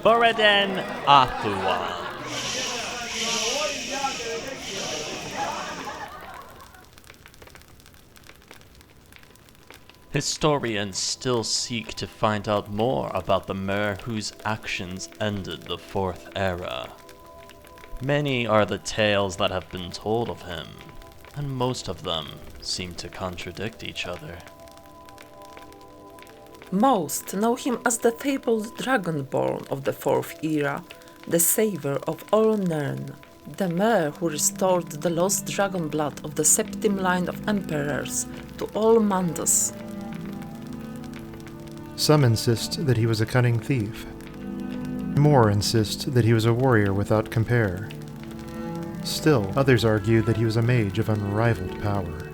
Moriden Athluan. Historians still seek to find out more about the mer whose actions ended the Fourth Era. Many are the tales that have been told of him, and most of them seem to contradict each other. Most know him as the fabled Dragonborn of the Fourth Era, the savior of all Nirn, the mer who restored the lost dragon blood of the septim line of emperors to all Mandus. Some insist that he was a cunning thief. More insist that he was a warrior without compare. Still, others argue that he was a mage of unrivaled power.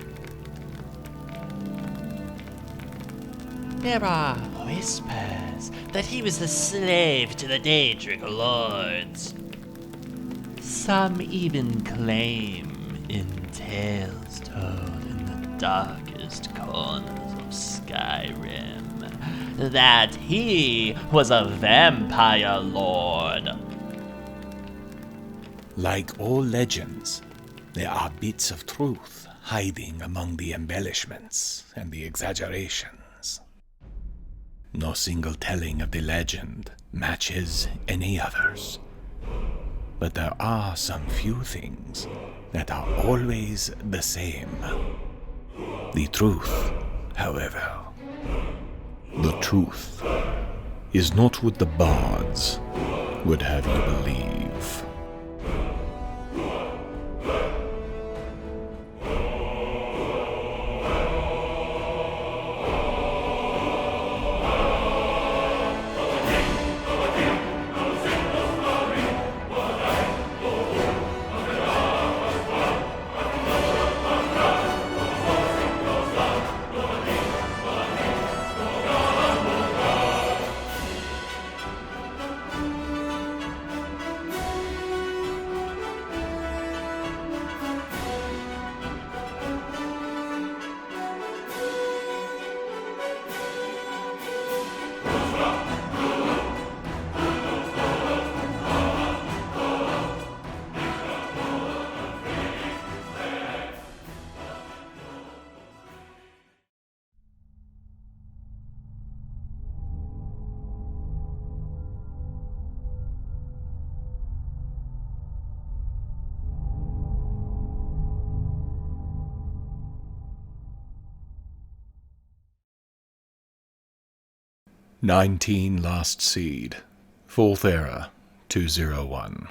There are whispers that he was the slave to the Daedric lords. Some even claim, in tales told in the darkest corners of Skyrim, that he was a vampire lord. Like all legends, there are bits of truth hiding among the embellishments and the exaggerations. No single telling of the legend matches any others. But there are some few things that are always the same. The truth, however, the truth is not what the bards would have you believe. "19 Last Seed, 4th Era, 201.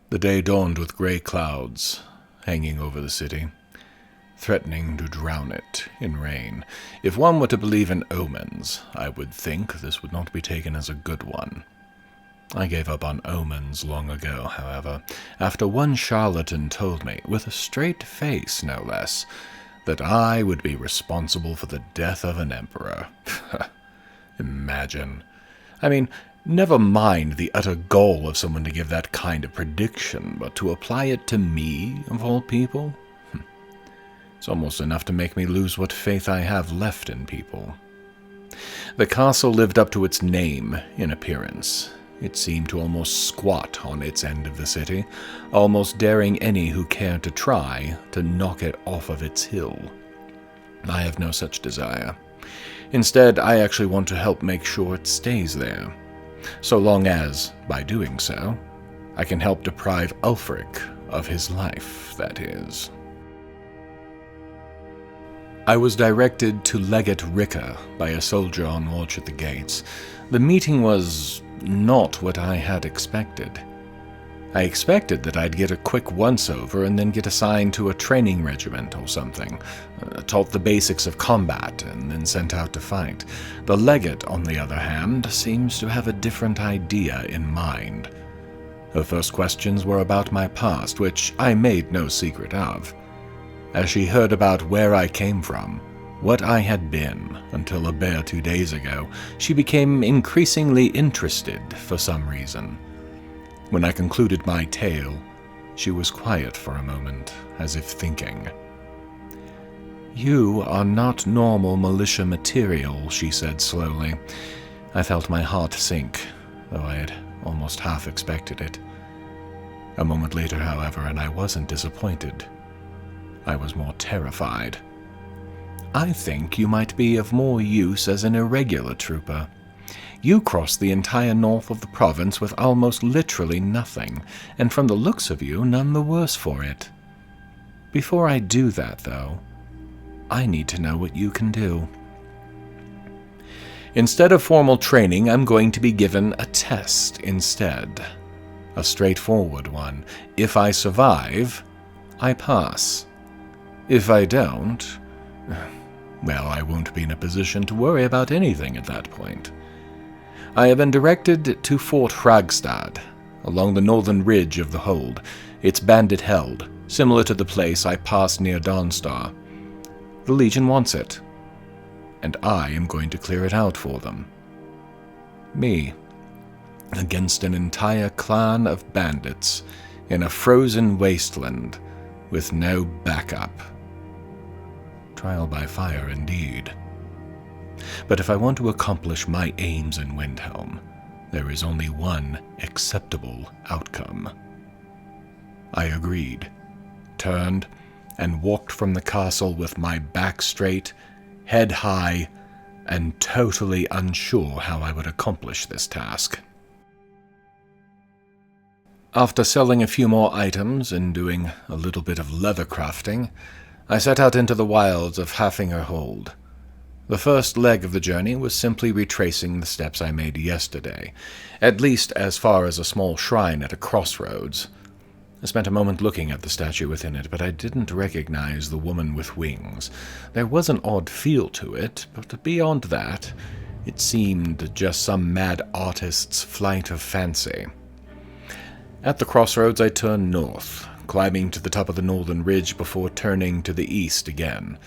The day dawned with grey clouds hanging over the city, threatening to drown it in rain. If one were to believe in omens, I would think this would not be taken as a good one. I gave up on omens long ago, however, after one charlatan told me, with a straight face no less, that I would be responsible for the death of an emperor. Imagine. I mean, never mind the utter gall of someone to give that kind of prediction, but to apply it to me, of all people? It's almost enough to make me lose what faith I have left in people. The castle lived up to its name in appearance. It seemed to almost squat on its end of the city, almost daring any who cared to try to knock it off of its hill. I have no such desire. Instead, I actually want to help make sure it stays there, so long as, by doing so, I can help deprive Ulfric of his life, that is. I was directed to Legate Rikke by a soldier on watch at the gates. The meeting was not what I had expected. I expected that I'd get a quick once-over and then get assigned to a training regiment or something, taught the basics of combat, and then sent out to fight. The legate, on the other hand, seems to have a different idea in mind. Her first questions were about my past, which I made no secret of. As she heard about where I came from, what I had been until a bare 2 days ago, she became increasingly interested for some reason. When I concluded my tale, she was quiet for a moment, as if thinking. "You are not normal militia material," she said slowly. I felt my heart sink. though I had almost half expected it. A moment later, however, and I wasn't disappointed. I was more terrified. I think you might be of more use as an irregular trooper. You crossed the entire north of the province with almost literally nothing, and from the looks of you, none the worse for it. Before I do that, though, I need to know what you can do. Instead of formal training, I'm going to be given a test instead. A straightforward one. If I survive, I pass. If I don't, well, I won't be in a position to worry about anything at that point. I have been directed to Fort Hragstad, along the northern ridge of the hold. It's bandit-held, similar to the place I passed near Dawnstar. The Legion wants it, and I am going to clear it out for them. Me, against an entire clan of bandits in a frozen wasteland with no backup. Trial by fire, indeed. But if I want to accomplish my aims in Windhelm, there is only one acceptable outcome. I agreed, turned, and walked from the castle with my back straight, head high, and totally unsure how I would accomplish this task. After selling a few more items and doing a little bit of leather crafting, I set out into the wilds of Haffinger Hold. The first leg of the journey was simply retracing the steps I made yesterday, at least as far as a small shrine at a crossroads. I spent a moment looking at the statue within it, but I didn't recognize the woman with wings. There was an odd feel to it, but beyond that, it seemed just some mad artist's flight of fancy. At the crossroads, I turned north, climbing to the top of the northern ridge before turning to the east again.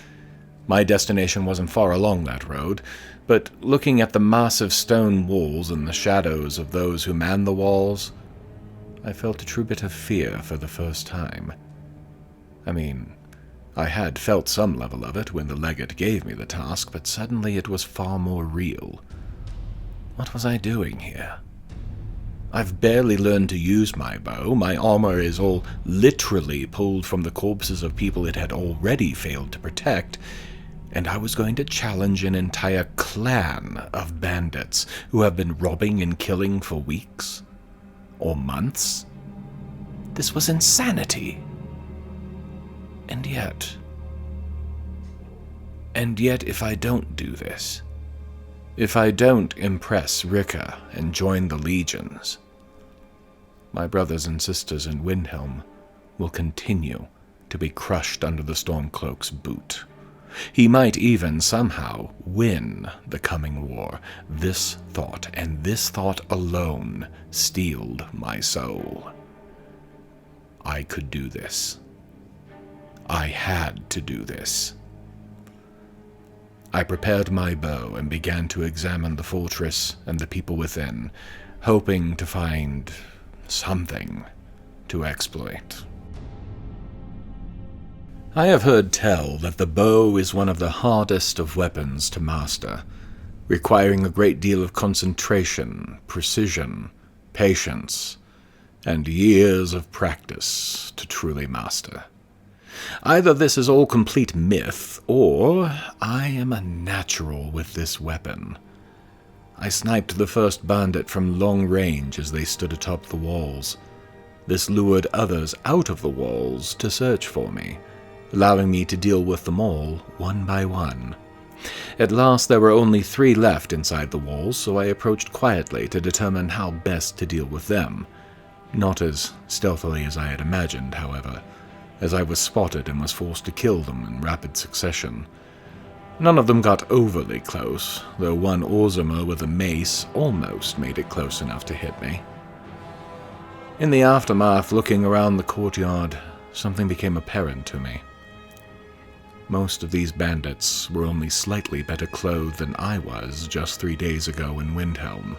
My destination wasn't far along that road, but looking at the massive stone walls and the shadows of those who manned the walls, I felt a true bit of fear for the first time. I mean, I had felt some level of it when the Legate gave me the task, but suddenly it was far more real. What was I doing here? I've barely learned to use my bow. My armor is all literally pulled from the corpses of people it had already failed to protect, and I was going to challenge an entire clan of bandits who have been robbing and killing for weeks or months. This was insanity. And yet, if I don't do this, if I don't impress Rikke and join the Legions, my brothers and sisters in Windhelm will continue to be crushed under the Stormcloak's boot. He might even somehow win the coming war. This thought, and this thought alone, steeled my soul. I could do this. I had to do this. I prepared my bow and began to examine the fortress and the people within, hoping to find something to exploit. I have heard tell that the bow is one of the hardest of weapons to master, requiring a great deal of concentration, precision, patience, and years of practice to truly master. Either this is all complete myth, or I am a natural with this weapon. I sniped the first bandit from long range as they stood atop the walls. This lured others out of the walls to search for me, allowing me to deal with them all one by one. At last there were only 3 left inside the walls, so I approached quietly to determine how best to deal with them. Not as stealthily as I had imagined, however, as I was spotted and was forced to kill them in rapid succession. None of them got overly close, though one Orzamer with a mace almost made it close enough to hit me. In the aftermath, looking around the courtyard, something became apparent to me. Most of these bandits were only slightly better clothed than I was just 3 days ago in Windhelm.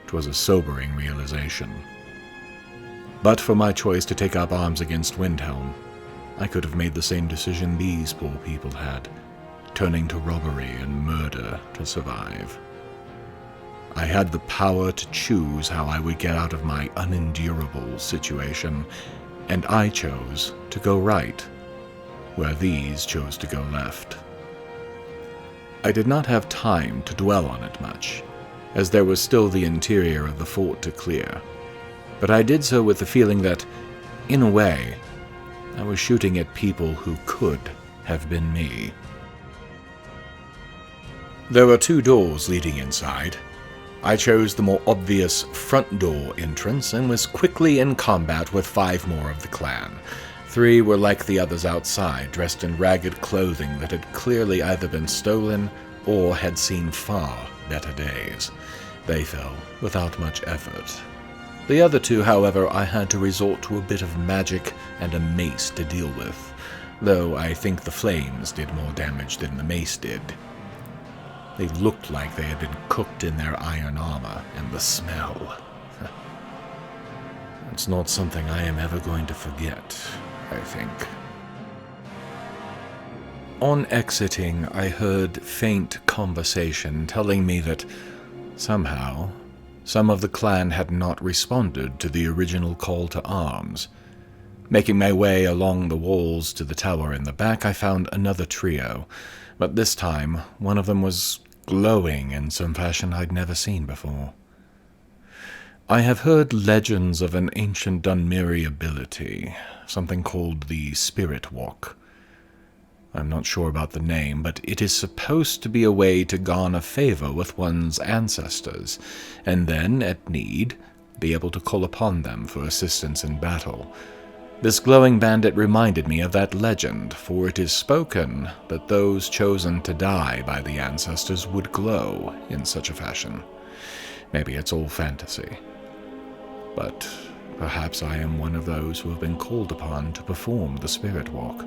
It was a sobering realization. But for my choice to take up arms against Windhelm, I could have made the same decision these poor people had, turning to robbery and murder to survive. I had the power to choose how I would get out of my unendurable situation, and I chose to go right, where these chose to go left. I did not have time to dwell on it much, as there was still the interior of the fort to clear, but I did so with the feeling that, in a way, I was shooting at people who could have been me. There were 2 doors leading inside. I chose the more obvious front door entrance and was quickly in combat with 5 more of the clan. 3 were like the others outside, dressed in ragged clothing that had clearly either been stolen or had seen far better days. They fell without much effort. The other 2, however, I had to resort to a bit of magic and a mace to deal with, though I think the flames did more damage than the mace did. They looked like they had been cooked in their iron armor, and the smell. It's not something I am ever going to forget, I think. On exiting, I heard faint conversation telling me that, somehow, some of the clan had not responded to the original call to arms. Making my way along the walls to the tower in the back, I found another trio, but this time one of them was glowing in some fashion I'd never seen before. I have heard legends of an ancient dunmeri ability, something called the Spirit Walk. I'm not sure about the name, but it is supposed to be a way to garner favor with one's ancestors, and then, at need, be able to call upon them for assistance in battle. This glowing bandit reminded me of that legend, for it is spoken that those chosen to die by the ancestors would glow in such a fashion. Maybe it's all fantasy. But perhaps I am one of those who have been called upon to perform the Spirit Walk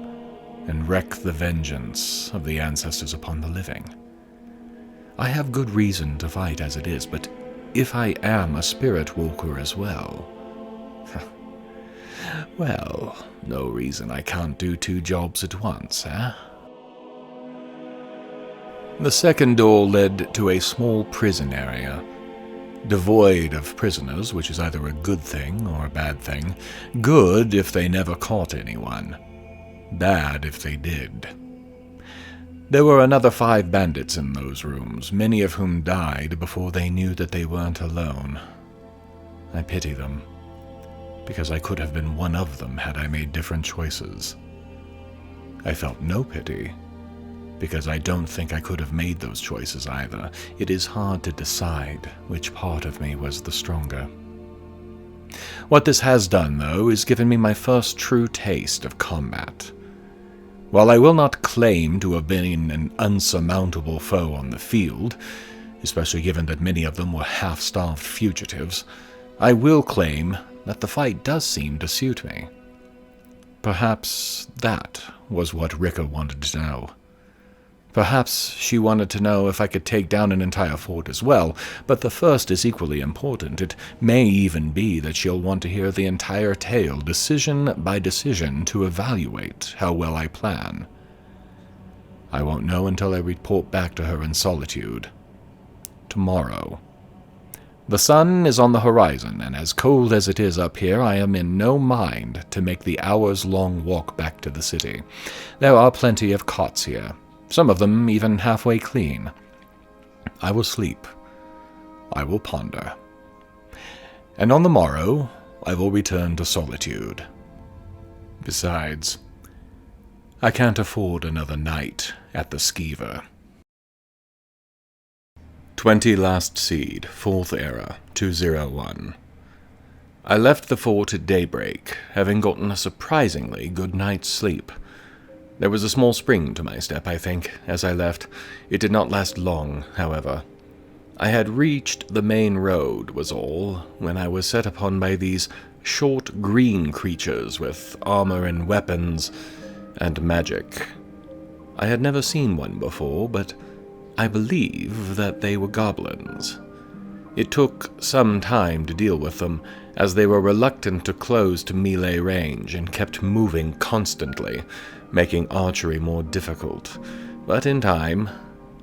and wreak the vengeance of the ancestors upon the living. I have good reason to fight as it is, but if I am a Spirit Walker as well, well, no reason I can't do 2 jobs at once, eh? The second door led to a small prison area, devoid of prisoners, which is either a good thing or a bad thing. Good if they never caught anyone. Bad if they did. There were another 5 bandits in those rooms, many of whom died before they knew that they weren't alone. I pity them, because I could have been one of them had I made different choices. I felt no pity, because I don't think I could have made those choices either. It is hard to decide which part of me was the stronger. What this has done, though, is given me my first true taste of combat. While I will not claim to have been an unsurmountable foe on the field, especially given that many of them were half-starved fugitives, I will claim that the fight does seem to suit me. Perhaps that was what Rikke wanted to know. Perhaps she wanted to know if I could take down an entire fort as well, but the first is equally important. It may even be that she'll want to hear the entire tale, decision by decision, to evaluate how well I plan. I won't know until I report back to her in Solitude. Tomorrow. The sun is on the horizon, and as cold as it is up here, I am in no mind to make the hours-long walk back to the city. There are plenty of cots here, some of them even halfway clean. I will sleep. I will ponder. And on the morrow, I will return to Solitude. Besides, I can't afford another night at the Skeever. 20 Last Seed, 4th Era, 201. I left the fort at daybreak, having gotten a surprisingly good night's sleep. There was a small spring to my step, I think, as I left. It did not last long, however. I had reached the main road, was all, when I was set upon by these short green creatures with armor and weapons and magic. I had never seen one before, but I believe that they were goblins. It took some time to deal with them, as they were reluctant to close to melee range and kept moving constantly, making archery more difficult. But in time,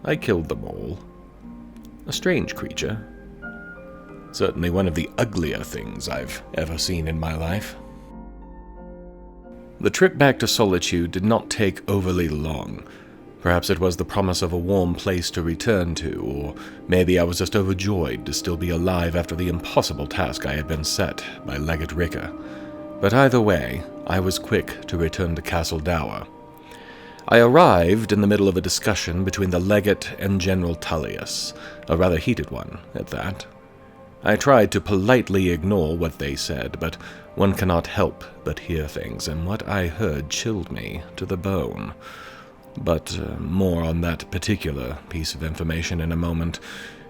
I killed them all. A strange creature, Certainly one of the uglier things I've ever seen in my life. The trip back to Solitude did not take overly long. Perhaps it was the promise of a warm place to return to, or maybe I was just overjoyed to still be alive after the impossible task I had been set by Legate Rikke. But either way, I was quick to return to Castle Dower. I arrived in the middle of a discussion between the Legate and General Tullius, a rather heated one at that. I tried to politely ignore what they said, but one cannot help but hear things, and what I heard chilled me to the bone. But more on that particular piece of information in a moment.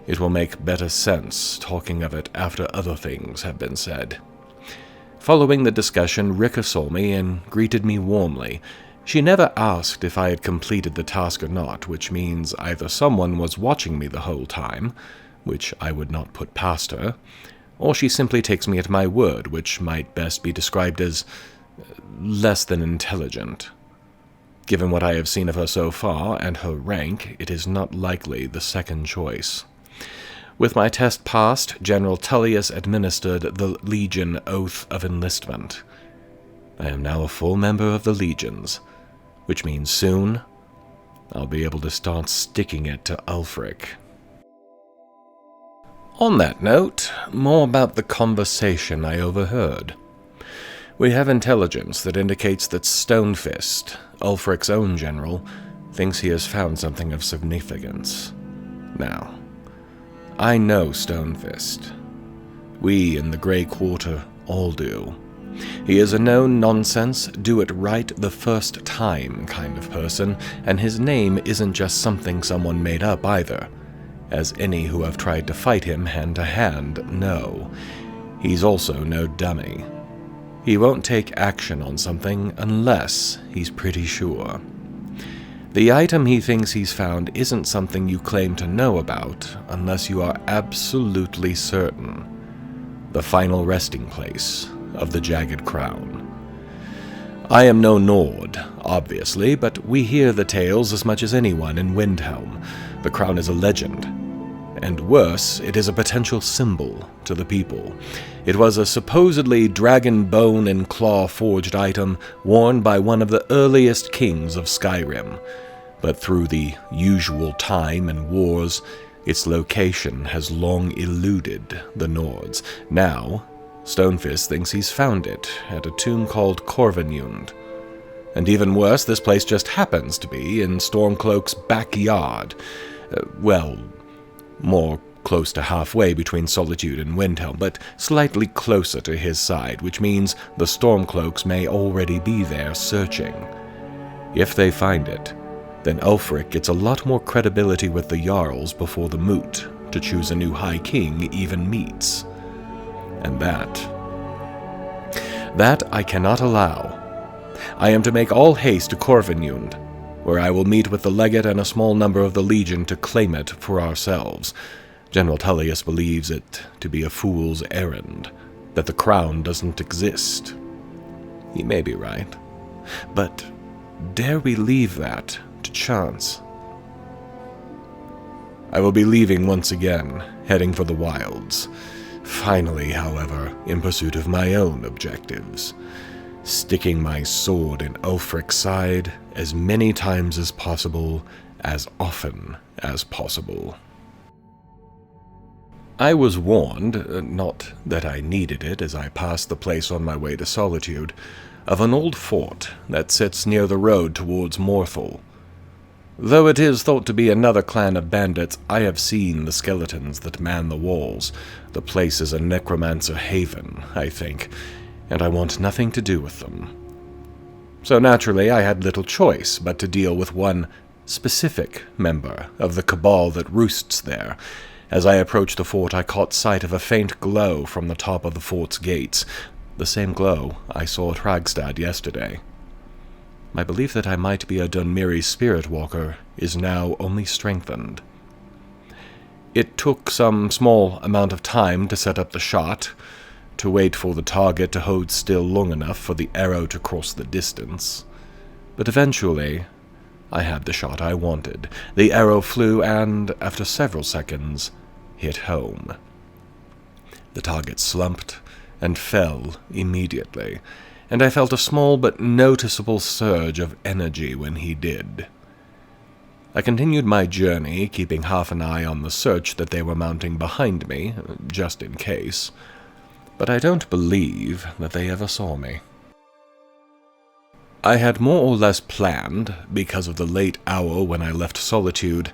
It will make better sense talking of it after other things have been said. Following the discussion, Rikke saw me and greeted me warmly. She never asked if I had completed the task or not, which means either someone was watching me the whole time, which I would not put past her, or she simply takes me at my word, which might best be described as less than intelligent. Given what I have seen of her so far, and her rank, it is not likely the second choice. With my test passed, General Tullius administered the Legion Oath of Enlistment. I am now a full member of the Legions, which means soon I'll be able to start sticking it to Ulfric. On that note, more about the conversation I overheard. We have intelligence that indicates that Stonefist, Ulfric's own general, thinks he has found something of significance. Now, I know Stonefist. We in the Grey Quarter all do. He is a no-nonsense, do-it-right the first time kind of person, and his name isn't just something someone made up either, as any who have tried to fight him hand-to-hand know. He's also no dummy. He won't take action on something unless he's pretty sure. The item he thinks he's found isn't something you claim to know about unless you are absolutely certain. The final resting place of the Jagged Crown. I am no Nord, obviously, but we hear the tales as much as anyone in Windhelm. The crown is a legend. And worse, it is a potential symbol to the people. It was a supposedly dragon bone and claw forged item worn by one of the earliest kings of Skyrim. But through the usual time and wars, its location has long eluded the Nords. Now, Stonefist thinks he's found it at a tomb called Corvinund. And even worse, this place just happens to be in Stormcloak's backyard. More close to halfway between Solitude and Windhelm, but slightly closer to his side, which means the Stormcloaks may already be there searching. If they find it, then Ulfric gets a lot more credibility with the Jarls before the moot to choose a new High King even meets. And that I cannot allow. I am to make all haste to Corvinund, where I will meet with the Legate and a small number of the Legion to claim it for ourselves. General Tullius believes it to be a fool's errand, that the crown doesn't exist. He may be right, but dare we leave that to chance? I will be leaving once again, heading for the wilds. Finally, however, in pursuit of my own objectives. Sticking my sword in Ulfric's side as many times as possible, as often as possible. I was warned, not that I needed it as I passed the place on my way to Solitude, of an old fort that sits near the road towards Morthal. Though it is thought to be another clan of bandits, I have seen the skeletons that man the walls. The place is a necromancer haven, I think, and I want nothing to do with them. So naturally I had little choice but to deal with one specific member of the cabal that roosts there. As I approached the fort, I caught sight of a faint glow from the top of the fort's gates, the same glow I saw at Ragstad yesterday. My belief that I might be a dunmeri spirit walker is now only strengthened. It took some small amount of time to set up the shot, to wait for the target to hold still long enough for the arrow to cross the distance. But eventually, I had the shot I wanted. The arrow flew and, after several seconds, hit home. The target slumped and fell immediately, and I felt a small but noticeable surge of energy when he did. I continued my journey, keeping half an eye on the search that they were mounting behind me, just in case, but I don't believe that they ever saw me. I had more or less planned, because of the late hour when I left Solitude,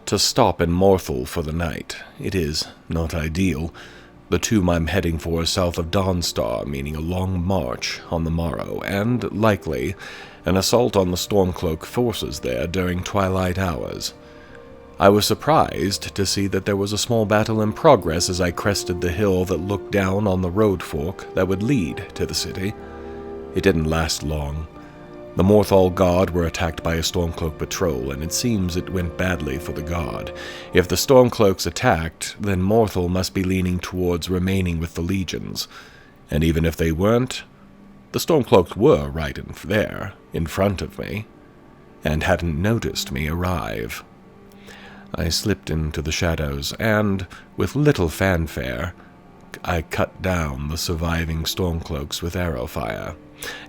to stop in Morthal for the night. It is not ideal. The tomb I'm heading for is south of Dawnstar, meaning a long march on the morrow, and, likely, an assault on the Stormcloak forces there during twilight hours. I was surprised to see that there was a small battle in progress as I crested the hill that looked down on the road fork that would lead to the city. It didn't last long. The Morthal Guard were attacked by a Stormcloak patrol, and it seems it went badly for the Guard. If the Stormcloaks attacked, then Morthal must be leaning towards remaining with the Legions. And even if they weren't, the Stormcloaks were right in front of me, and hadn't noticed me arrive. I slipped into the shadows, and, with little fanfare, I cut down the surviving Stormcloaks with arrow fire.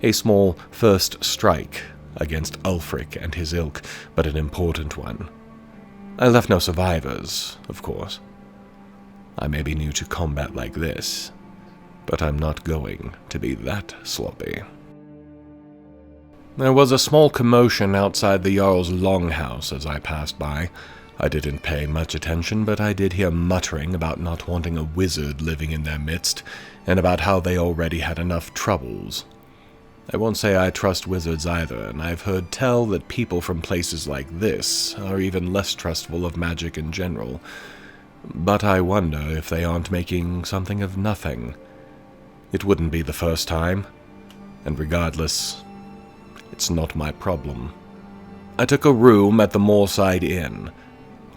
A small first strike against Ulfric and his ilk, but an important one. I left no survivors, of course. I may be new to combat like this, but I'm not going to be that sloppy. There was a small commotion outside the Jarl's longhouse as I passed by. I didn't pay much attention, but I did hear muttering about not wanting a wizard living in their midst, and about how they already had enough troubles. I won't say I trust wizards either, and I've heard tell that people from places like this are even less trustful of magic in general. But I wonder if they aren't making something of nothing. It wouldn't be the first time, and regardless, it's not my problem. I took a room at the Moorside Inn.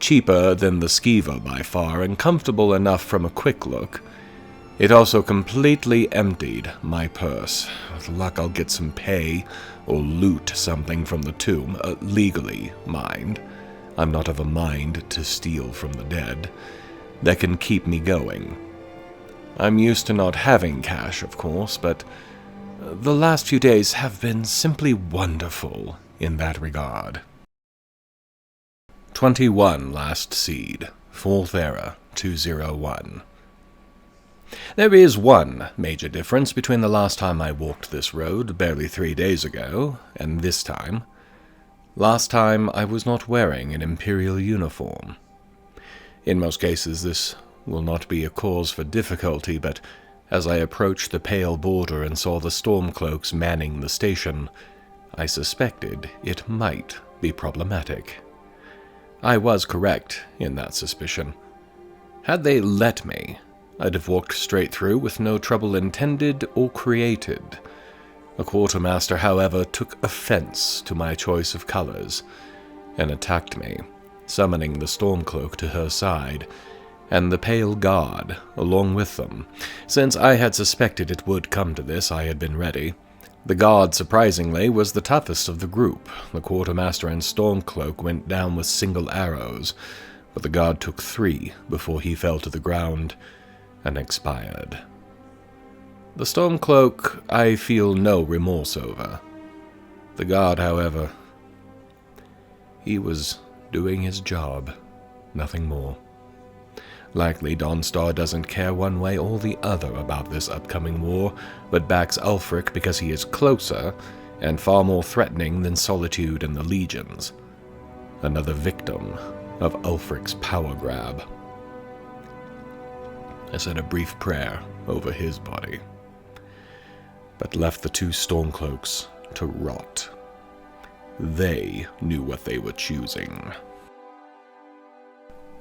Cheaper than the Skiva by far, and comfortable enough from a quick look. It also completely emptied my purse. With luck, I'll get some pay, or loot something from the tomb, legally, mind. I'm not of a mind to steal from the dead. That can keep me going. I'm used to not having cash, of course, but the last few days have been simply wonderful in that regard. 21 Last Seed, 4th Era, 201. There is one major difference between the last time I walked this road, barely 3 days ago, and this time. Last time I was not wearing an Imperial uniform. In most cases this will not be a cause for difficulty, but as I approached the pale border and saw the Stormcloaks manning the station, I suspected it might be problematic. I was correct in that suspicion. Had they let me, I'd have walked straight through with no trouble intended or created. A quartermaster, however, took offense to my choice of colors, and attacked me, summoning the Stormcloak to her side, and the Pale Guard along with them. Since I had suspected it would come to this, I had been ready. The Guard, surprisingly, was the toughest of the group. The quartermaster and Stormcloak went down with single arrows, but the Guard took 3 before he fell to the ground and expired. The Stormcloak I feel no remorse over. The Guard, however, he was doing his job, nothing more. Likely Dawnstar doesn't care one way or the other about this upcoming war, but backs Ulfric because he is closer and far more threatening than Solitude and the Legions. Another victim of Ulfric's power grab. I said a brief prayer over his body, but left the 2 Stormcloaks to rot. They knew what they were choosing.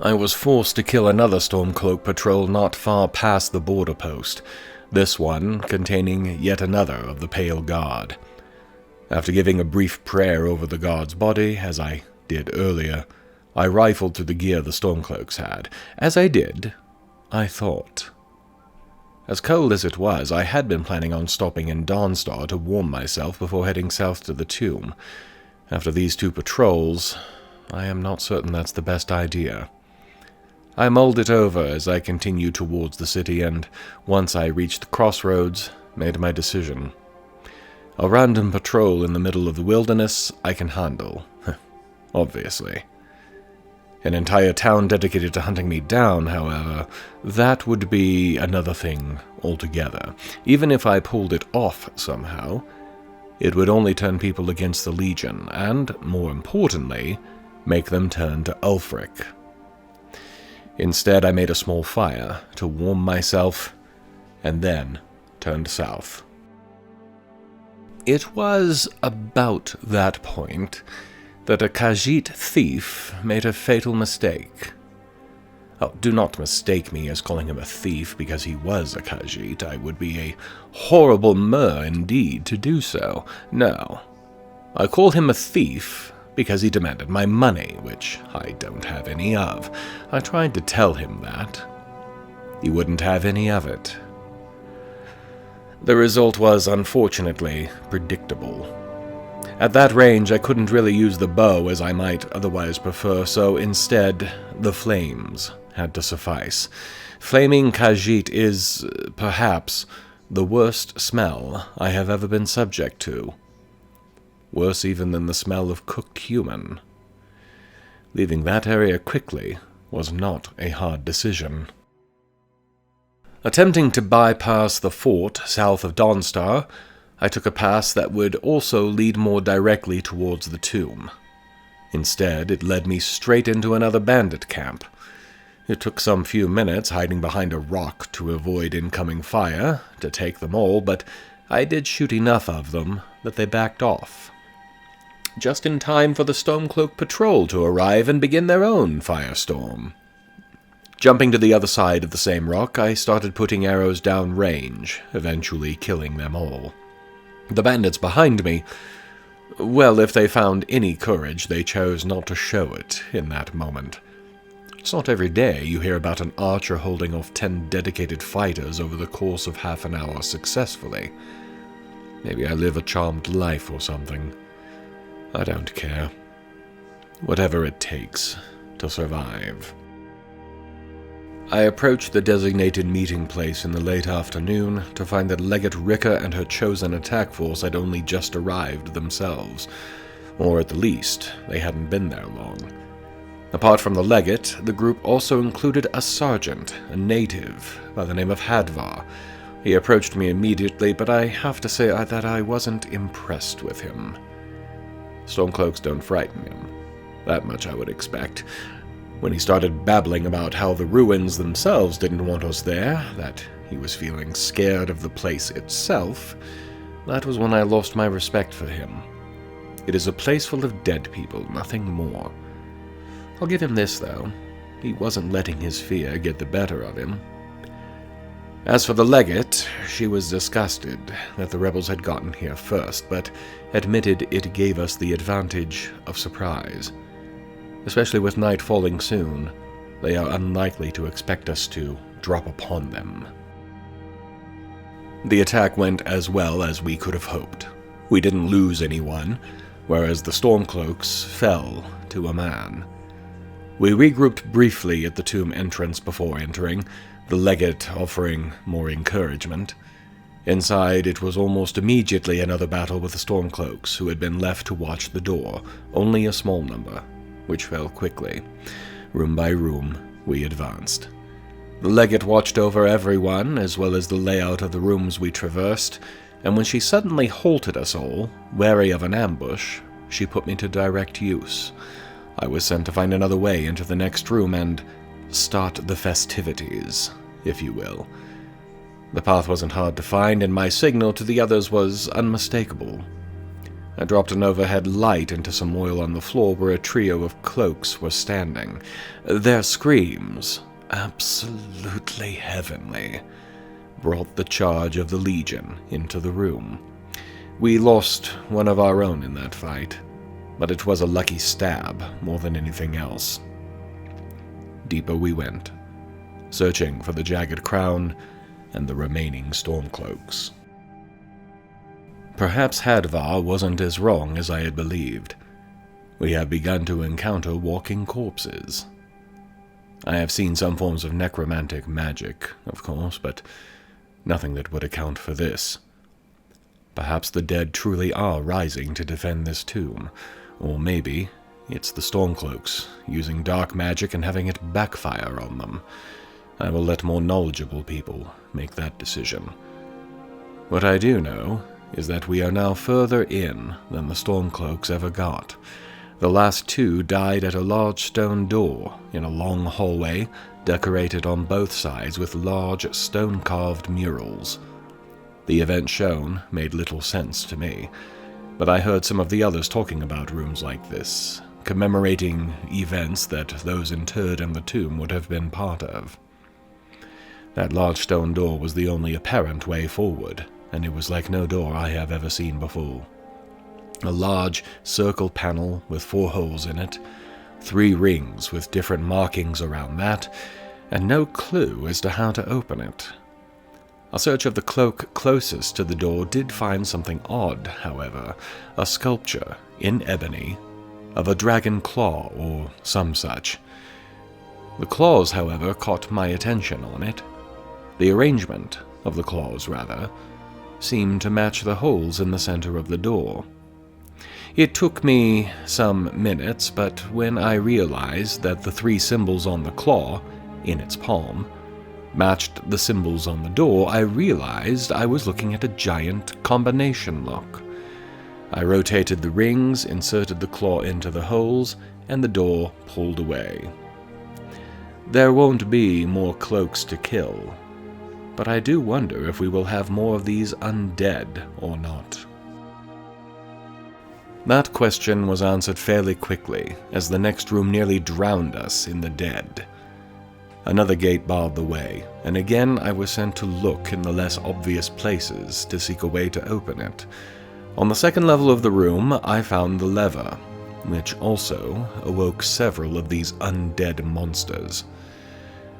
I was forced to kill another Stormcloak patrol not far past the border post, this one containing yet another of the Pale Guard. After giving a brief prayer over the Guard's body, as I did earlier, I rifled through the gear the Stormcloaks had. As I did, I thought. As cold as it was, I had been planning on stopping in Dawnstar to warm myself before heading south to the tomb. After these 2 patrols, I am not certain that's the best idea. I mulled it over as I continued towards the city, and once I reached the crossroads, made my decision. A random patrol in the middle of the wilderness I can handle, obviously. An entire town dedicated to hunting me down, however, that would be another thing altogether. Even if I pulled it off somehow, it would only turn people against the Legion, and, more importantly, make them turn to Ulfric. Instead, I made a small fire to warm myself, and then turned south. It was about that point that a Khajiit thief made a fatal mistake. Oh, do not mistake me as calling him a thief because he was a Khajiit. I would be a horrible mer indeed to do so. No, I call him a thief because he demanded my money, which I don't have any of. I tried to tell him that. He wouldn't have any of it. The result was, unfortunately, predictable. At that range, I couldn't really use the bow as I might otherwise prefer, so instead, the flames had to suffice. Flaming Khajiit is, perhaps, the worst smell I have ever been subject to. Worse even than the smell of cooked human. Leaving that area quickly was not a hard decision. Attempting to bypass the fort south of Dawnstar, I took a pass that would also lead more directly towards the tomb. Instead, it led me straight into another bandit camp. It took some few minutes hiding behind a rock to avoid incoming fire to take them all, but I did shoot enough of them that they backed off. Just in time for the Stormcloak patrol to arrive and begin their own firestorm. Jumping to the other side of the same rock, I started putting arrows down range, eventually killing them all. The bandits behind me, well, if they found any courage, they chose not to show it in that moment. It's not every day you hear about an archer holding off 10 dedicated fighters over the course of half an hour successfully. Maybe I live a charmed life or something. I don't care. Whatever it takes to survive. I approached the designated meeting place in the late afternoon to find that Legate Rikke and her chosen attack force had only just arrived themselves, or at the least, they hadn't been there long. Apart from the Legate, the group also included a sergeant, a native, by the name of Hadvar. He approached me immediately, but I have to say that I wasn't impressed with him. Stormcloaks don't frighten him. That much I would expect. When he started babbling about how the ruins themselves didn't want us there, that he was feeling scared of the place itself, that was when I lost my respect for him. It is a place full of dead people, nothing more. I'll give him this, though. He wasn't letting his fear get the better of him. As for the Legate, she was disgusted that the rebels had gotten here first, but admitted it gave us the advantage of surprise. Especially with night falling soon, they are unlikely to expect us to drop upon them. The attack went as well as we could have hoped. We didn't lose anyone, whereas the Stormcloaks fell to a man. We regrouped briefly at the tomb entrance before entering, the Legate offering more encouragement. Inside, it was almost immediately another battle with the Stormcloaks, who had been left to watch the door, only a small number, which fell quickly. Room by room, we advanced. The Legate watched over everyone, as well as the layout of the rooms we traversed, and when she suddenly halted us all, wary of an ambush, she put me to direct use. I was sent to find another way into the next room and start the festivities, if you will. The path wasn't hard to find, and my signal to the others was unmistakable. I dropped an overhead light into some oil on the floor where a trio of cloaks were standing. Their screams, absolutely heavenly, brought the charge of the Legion into the room. We lost one of our own in that fight, but it was a lucky stab more than anything else. Deeper we went, searching for the jagged crown and the remaining Stormcloaks. Perhaps Hadvar wasn't as wrong as I had believed. We had begun to encounter walking corpses. I have seen some forms of necromantic magic, of course, but nothing that would account for this. Perhaps the dead truly are rising to defend this tomb, or maybe it's the Stormcloaks, using dark magic and having it backfire on them. I will let more knowledgeable people make that decision. What I do know is that we are now further in than the Stormcloaks ever got. The last two died at a large stone door in a long hallway decorated on both sides with large stone-carved murals. The event shown made little sense to me, but I heard some of the others talking about rooms like this, commemorating events that those interred in the tomb would have been part of. That large stone door was the only apparent way forward, and it was like no door I have ever seen before. A large circle panel with 4 holes in it, 3 rings with different markings around that, and no clue as to how to open it. A search of the cloak closest to the door did find something odd, however, a sculpture in ebony of a dragon claw or some such. The claws, however, caught my attention on it. The arrangement of the claws, rather, seemed to match the holes in the center of the door. It took me some minutes, but when I realized that the 3 symbols on the claw, in its palm, matched the symbols on the door, I realized I was looking at a giant combination lock. I rotated the rings, inserted the claw into the holes, and the door pulled away. There won't be more cloaks to kill, but I do wonder if we will have more of these undead or not. That question was answered fairly quickly, as the next room nearly drowned us in the dead. Another gate barred the way, and again I was sent to look in the less obvious places to seek a way to open it. On the second level of the room, I found the lever, which also awoke several of these undead monsters.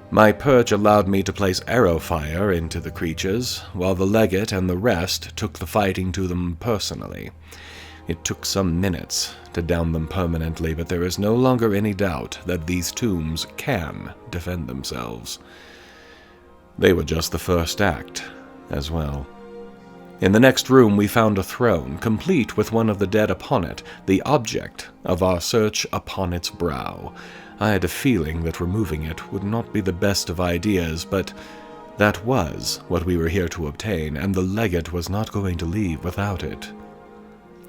My perch allowed me to place arrow fire into the creatures, while the legate and the rest took the fighting to them personally. It took some minutes to down them permanently, but there is no longer any doubt that these tombs can defend themselves. They were just the first act, as well. In the next room we found a throne, complete with one of the dead upon it, the object of our search upon its brow. I had a feeling that removing it would not be the best of ideas, but that was what we were here to obtain, and the legate was not going to leave without it.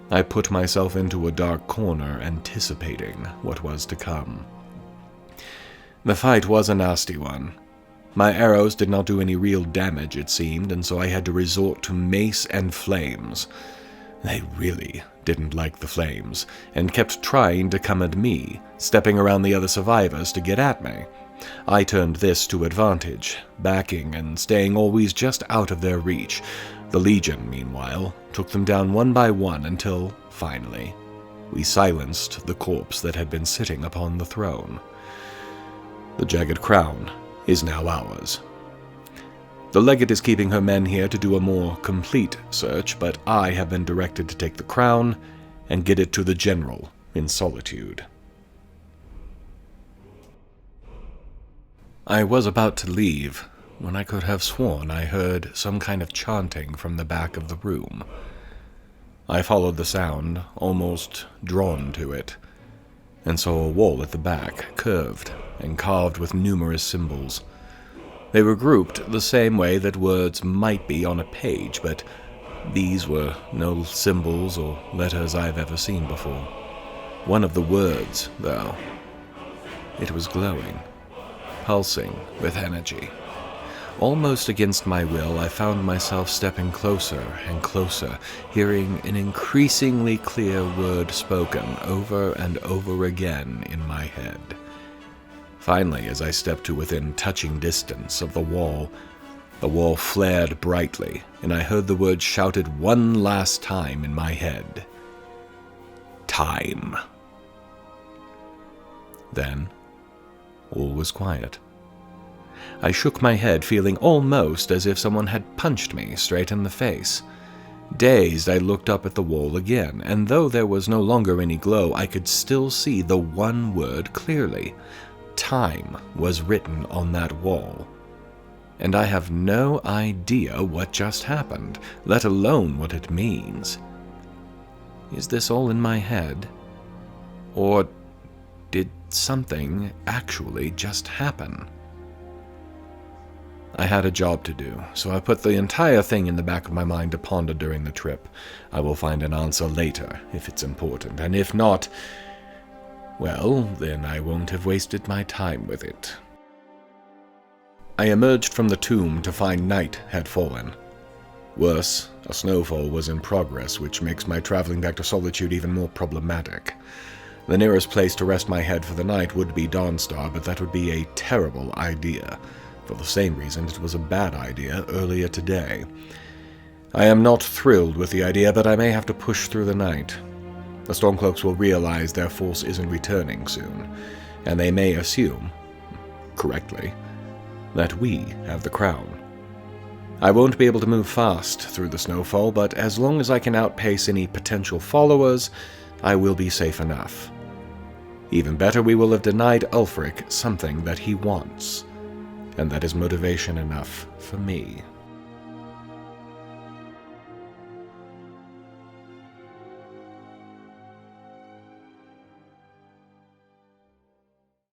I put myself into a dark corner, anticipating what was to come. The fight was a nasty one. My arrows did not do any real damage, it seemed, and so I had to resort to mace and flames. They really didn't like the flames, and kept trying to come at me, stepping around the other survivors to get at me. I turned this to advantage, backing and staying always just out of their reach. The Legion, meanwhile, took them down one by one until, finally, we silenced the corpse that had been sitting upon the throne. The jagged crown is now ours. The legate is keeping her men here to do a more complete search, but I have been directed to take the crown and get it to the general in Solitude. I was about to leave when I could have sworn I heard some kind of chanting from the back of the room. I followed the sound, almost drawn to it, and saw a wall at the back, curved and carved with numerous symbols. They were grouped the same way that words might be on a page, but these were no symbols or letters I've ever seen before. One of the words, though, it was glowing, pulsing with energy. Almost against my will, I found myself stepping closer and closer, hearing an increasingly clear word spoken over and over again in my head. Finally, as I stepped to within touching distance of the wall flared brightly, and I heard the word shouted one last time in my head. Time. Then, all was quiet. I shook my head, feeling almost as if someone had punched me straight in the face. Dazed, I looked up at the wall again, and though there was no longer any glow, I could still see the one word clearly. time was written on that wall. And I have no idea what just happened, let alone what it means. Is this all in my head? Or did something actually just happen? I had a job to do, so I put the entire thing in the back of my mind to ponder during the trip. I will find an answer later, if it's important, and if not, well, then I won't have wasted my time with it. I emerged from the tomb to find night had fallen. Worse, a snowfall was in progress, which makes my traveling back to Solitude even more problematic. The nearest place to rest my head for the night would be Dawnstar, but that would be a terrible idea. For the same reason it was a bad idea earlier today. I am not thrilled with the idea, but I may have to push through the night. The Stormcloaks will realize their force isn't returning soon, and they may assume, correctly, that we have the crown. I won't be able to move fast through the snowfall, but as long as I can outpace any potential followers, I will be safe enough. Even better, we will have denied Ulfric something that he wants, and that is motivation enough for me.